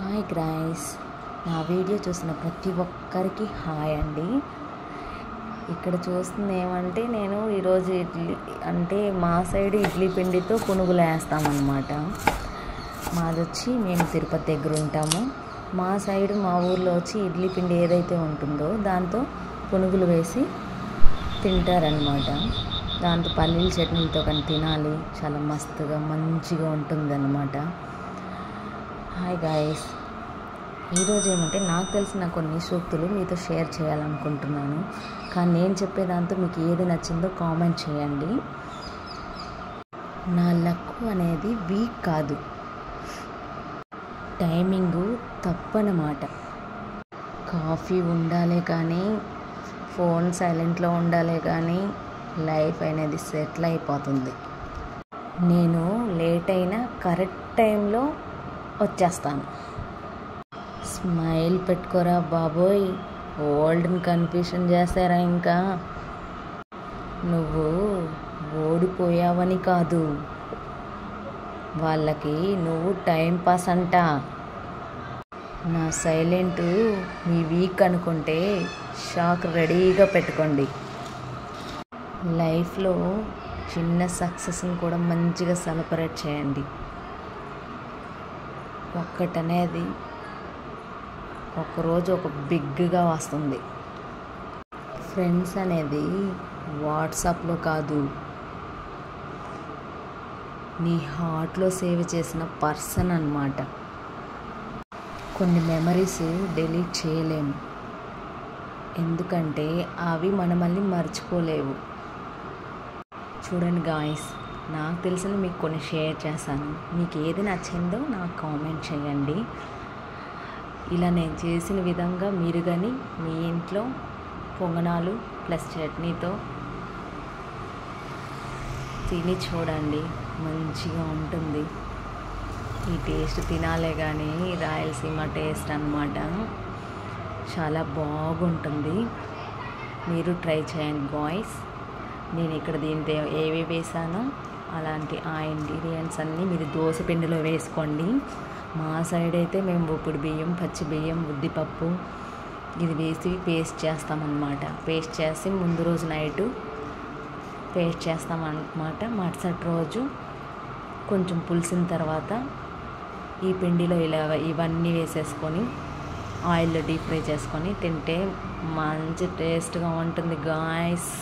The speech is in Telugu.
హాయ్ గ్రైస్, నా వీడియో చూసిన ప్రతి ఒక్కరికి హాయ్ అండి. ఇక్కడ చూస్తుంది ఏమంటే నేను ఈరోజు ఇడ్లీ అంటే మా సైడ్ ఇడ్లీ పిండితో పునుగులు వేస్తామన్నమాట. మాదొచ్చి మేము తిరుపతి దగ్గర ఉంటాము. మా సైడ్ మా ఊర్లో వచ్చి ఇడ్లీ పిండి ఏదైతే ఉంటుందో దాంతో పునుగులు వేసి తింటారనమాట. దాంతో పల్లీల చట్నీలతో కానీ తినాలి, చాలా మస్తుగా మంచిగా ఉంటుందన్నమాట. హాయ్ గాయస్, ఈరోజు ఏమంటే నాకు తెలిసిన కొన్ని సూక్తులు మీతో షేర్ చేయాలనుకుంటున్నాను. కానీ నేను చెప్పేదాంతో మీకు ఏది నచ్చిందో కామెంట్ చేయండి. నా లక్ అనేది వీక్ కాదు, టైమింగు తప్పనమాట. కాఫీ ఉండాలి కానీ ఫోన్ సైలెంట్లో ఉండాలి కానీ లైఫ్ అనేది సెటిల్ అయిపోతుంది. నేను లేట్ అయినా కరెక్ట్ టైంలో వచ్చేస్తాను. స్మైల్ పెట్టుకోరా బాబోయ్, ఓల్డ్ని కన్ఫ్యూషన్ చేస్తారా? ఇంకా నువ్వు ఓడిపోయావని కాదు, వాళ్ళకి నువ్వు టైం పాస్ అంట. నా సైలెంట్ మీ వీక్ అనుకుంటే షాక్ రెడీగా పెట్టుకోండి. లైఫ్లో చిన్న సక్సెస్ని కూడా మంచిగా సెలబ్రేట్ చేయండి. ఒక్కటనేది ఒకరోజు ఒక బిగ్గా వస్తుంది. ఫ్రెండ్స్ అనేది వాట్సాప్లో కాదు, నీ హార్ట్లో సేవ్ చేసిన పర్సన్ అన్నమాట. కొన్ని మెమరీస్ డిలీట్ చేయలేము, ఎందుకంటే అవి మనల్ని మర్చిపోలేవు. చూడండి గాయస్, నాకు తెలిసిన మీకు కొన్ని షేర్ చేశాను. మీకు ఏది నచ్చిందో నాకు కామెంట్ చేయండి. ఇలా నేను చేసిన విధంగా మీరు కానీ మీ ఇంట్లో పొంగనాలు ప్లస్ చట్నీతో తిని చూడండి, మంచిగా ఉంటుంది. ఈ టేస్ట్ తినాలే కానీ రాయలసీమ టేస్ట్ అన్నమాట, చాలా బాగుంటుంది. మీరు ట్రై చేయండి బాయ్స్. నేను ఇక్కడ దీంతో ఏవి వేసానో అలాంటి ఆ ఇంగ్రీడియంట్స్ అన్నీ మీరు దోశ పిండిలో వేసుకోండి. మా సైడ్ అయితే మేము ఉప్పుడు బియ్యం, పచ్చి బియ్యం, ఉద్దిపప్పు ఇది వేసి పేస్ట్ చేస్తామన్నమాట. పేస్ట్ చేసి ముందు రోజు నైటు పేస్ట్ చేస్తామన్నమాట. మరుసటి రోజు కొంచెం పులిసిన తర్వాత ఈ పిండిలో ఇలా ఇవన్నీ వేసేసుకొని ఆయిల్లో డీప్ ఫ్రై చేసుకొని తింటే మంచి టేస్ట్గా ఉంటుంది గాయ్స్.